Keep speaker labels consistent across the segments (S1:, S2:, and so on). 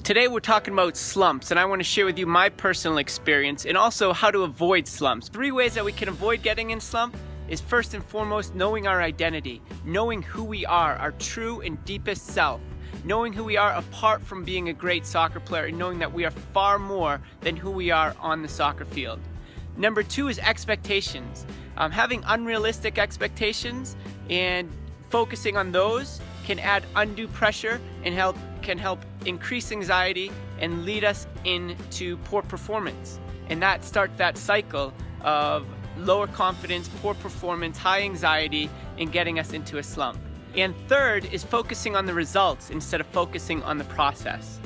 S1: Today we're talking about slumps, and I want to share with you my personal experience and also how to avoid slumps. 3 ways that we can avoid getting in slump is first and foremost knowing our identity, knowing who we are, our true and deepest self, knowing who we are apart from being a great soccer player, and knowing that we are far more than who we are on the soccer field. Number 2 is expectations. Having unrealistic expectations and focusing on those can add undue pressure and can help increase anxiety and lead us into poor performance. And that starts that cycle of lower confidence, poor performance, high anxiety, and getting us into a slump. And third is focusing on the results instead of focusing on the process.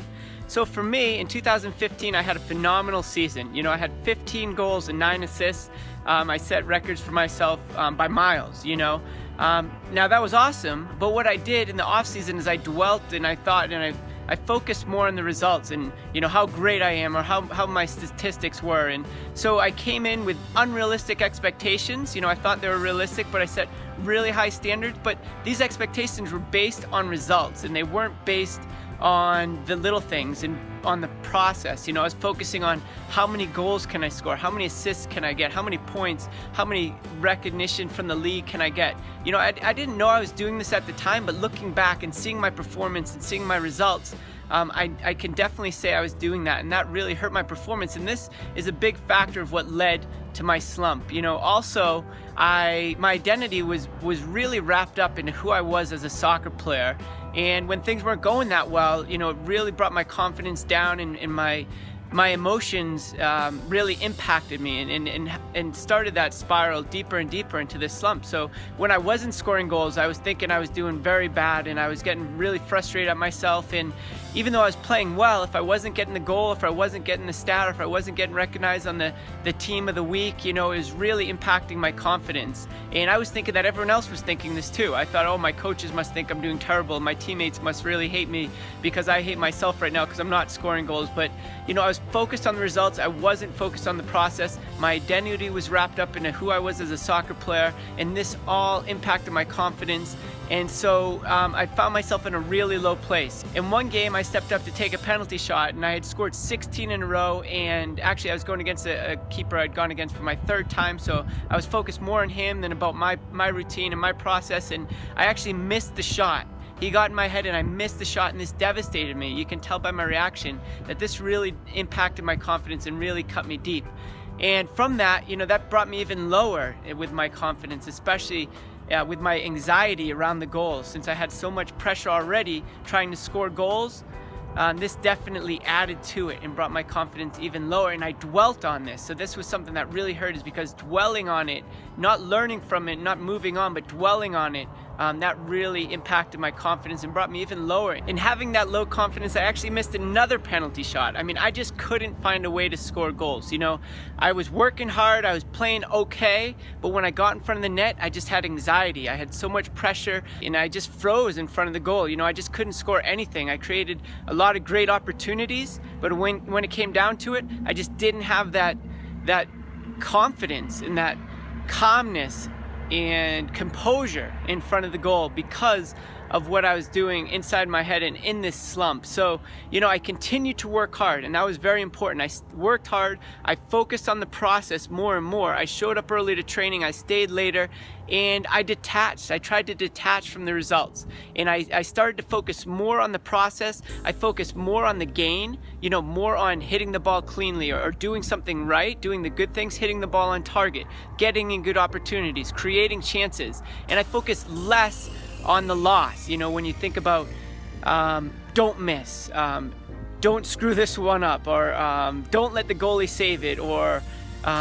S1: So for me, in 2015, I had a phenomenal season. I had 15 goals and 9 assists. I set records for myself by miles, Now that was awesome, but what I did in the off season is I dwelt and I thought and I focused more on the results and how great I am or how my statistics were. And so I came in with unrealistic expectations. I thought they were realistic, but I set really high standards. But these expectations were based on results and they weren't based on the little things and on the process. I was focusing on how many goals can I score, how many assists can I get, how many points, how many recognition from the league can I get. I didn't know I was doing this at the time, but looking back and seeing my performance and seeing my results, I can definitely say I was doing that, and that really hurt my performance. And this is a big factor of what led to my slump. Also, my identity was really wrapped up in who I was as a soccer player. And when things weren't going that well, it really brought my confidence down, and my emotions really impacted me and started that spiral deeper and deeper into this slump. So when I wasn't scoring goals, I was thinking I was doing very bad, and I was getting really frustrated at myself. And even though I was playing well, if I wasn't getting the goal, if I wasn't getting the stat, or if I wasn't getting recognized on the team of the week, it was really impacting my confidence. And I was thinking that everyone else was thinking this too. I thought, oh, my coaches must think I'm doing terrible. My teammates must really hate me because I hate myself right now because I'm not scoring goals. But, I was focused on the results. I wasn't focused on the process. My identity was wrapped up into who I was as a soccer player, and this all impacted my confidence. And so I found myself in a really low place. In one game, I stepped up to take a penalty shot, and I had scored 16 in a row. And actually, I was going against a keeper I'd gone against for my 3rd time. So I was focused more on him than about my routine and my process. And I actually missed the shot. He got in my head and I missed the shot, and this devastated me. You can tell by my reaction that this really impacted my confidence and really cut me deep. And from that, that brought me even lower with my confidence, especially with my anxiety around the goals. Since I had so much pressure already trying to score goals, this definitely added to it and brought my confidence even lower, and I dwelt on this. So this was something that really hurt, is because dwelling on it, not learning from it, not moving on, but dwelling on it, that really impacted my confidence and brought me even lower. And having that low confidence, I actually missed another penalty shot. I just couldn't find a way to score goals. I was working hard, I was playing okay, but when I got in front of the net, I just had anxiety. I had so much pressure, and I just froze in front of the goal. I just couldn't score anything. I created a lot of great opportunities, but when it came down to it, I just didn't have that confidence and that calmness and composure in front of the goal because of what I was doing inside my head and in this slump. So, I continued to work hard, and that was very important. I worked hard, I focused on the process more and more. I showed up early to training, I stayed later, and I detached. I tried to detach from the results. And I started to focus more on the process. I focused more on the gain, more on hitting the ball cleanly or doing something right, doing the good things, hitting the ball on target, getting in good opportunities, creating chances. And I focused less on the loss. When you think about don't miss, don't screw this one up, or don't let the goalie save it, or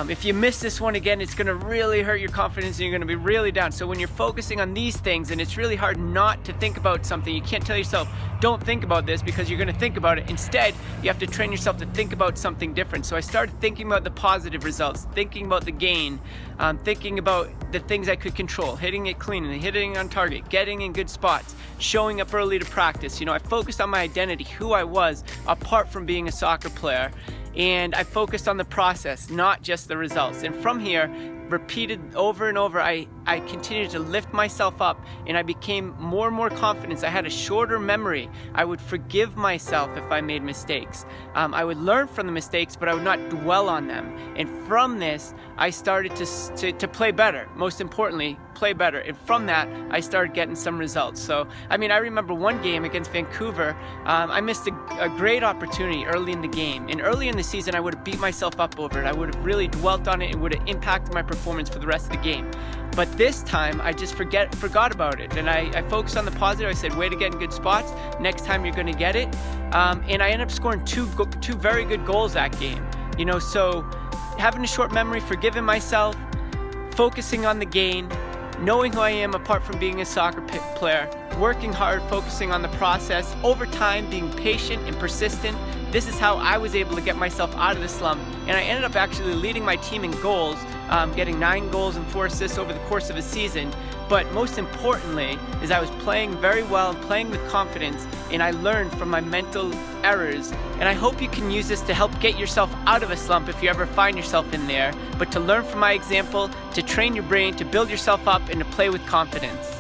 S1: if you miss this one again, it's going to really hurt your confidence and you're going to be really down. So when you're focusing on these things, and it's really hard not to think about something, you can't tell yourself, don't think about this, because you're going to think about it. Instead, you have to train yourself to think about something different. So I started thinking about the positive results, thinking about the gain, thinking about the things I could control, hitting it cleanly, hitting on target, getting in good spots, showing up early to practice. I focused on my identity, who I was, apart from being a soccer player. And I focused on the process, not just the results. And from here, repeated over and over, I I continued to lift myself up, and I became more and more confident. I had a shorter memory. I would forgive myself if I made mistakes. I would learn from the mistakes, but I would not dwell on them. And from this, I started to play better. Most importantly, play better. And from that, I started getting some results. So, I remember one game against Vancouver, I missed a great opportunity early in the game. And early in the season, I would have beat myself up over it. I would have really dwelt on it and would have impacted my performance for the rest of the game. But this time, I just forgot about it. And I focused on the positive. I said, way to get in good spots. Next time, you're going to get it. And I ended up scoring two very good goals that game. So having a short memory, forgiving myself, focusing on the gain, knowing who I am apart from being a soccer player, working hard, focusing on the process, over time being patient and persistent. This is how I was able to get myself out of the slump. And I ended up actually leading my team in goals, getting 9 goals and 4 assists over the course of a season. But most importantly is I was playing very well, playing with confidence, and I learned from my mental errors. And I hope you can use this to help get yourself out of a slump if you ever find yourself in there, but to learn from my example, to train your brain, to build yourself up, and to play with confidence.